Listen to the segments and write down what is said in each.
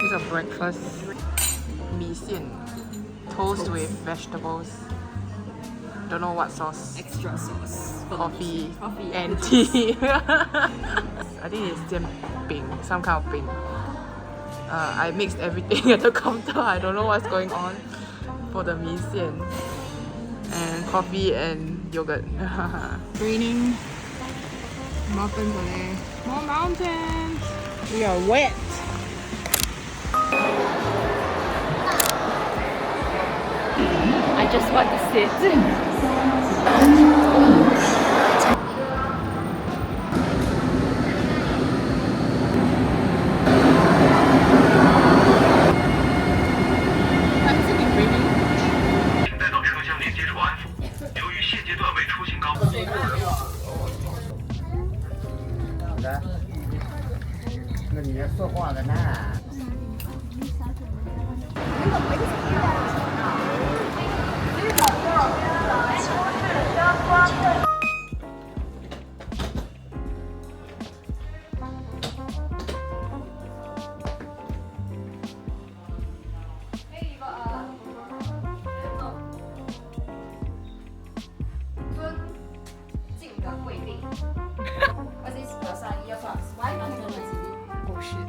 This is a breakfast. Mee sian. Toast with vegetables. Don't know what sauce. Extra sauce. Coffee and tea. I think it's jian ping, some kind of ping. I mixed everything at the counter. I don't know what's going on for the mee sian. And coffee and yogurt. Raining. Mountains are there. More mountains. We are wet. I just want to sit. Oh shit.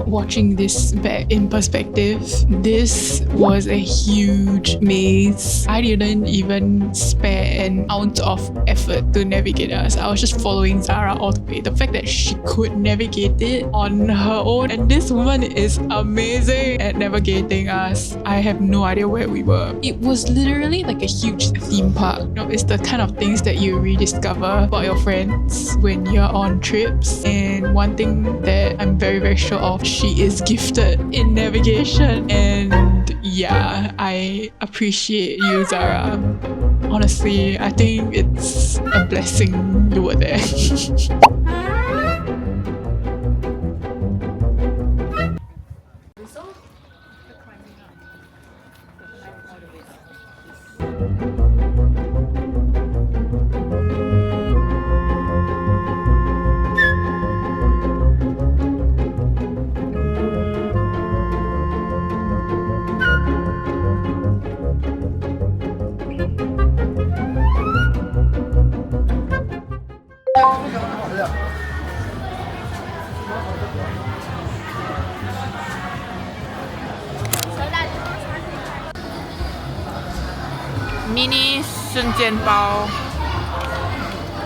Watching this back in perspective, this was a huge maze. I didn't even spare an ounce of effort to navigate us. I was just following Xara all the way. The fact that she could navigate it on her own, and this woman is amazing at navigating us. I have no idea where we were. It was literally like a huge theme park. You know, it's the kind of things that you rediscover about your friends when you're on trips. And one thing that I'm very, very sure of, she is gifted in navigation, and yeah, I appreciate you, Xara. Honestly, I think it's a blessing you were there. Mini 瞬间包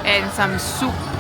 and some soup.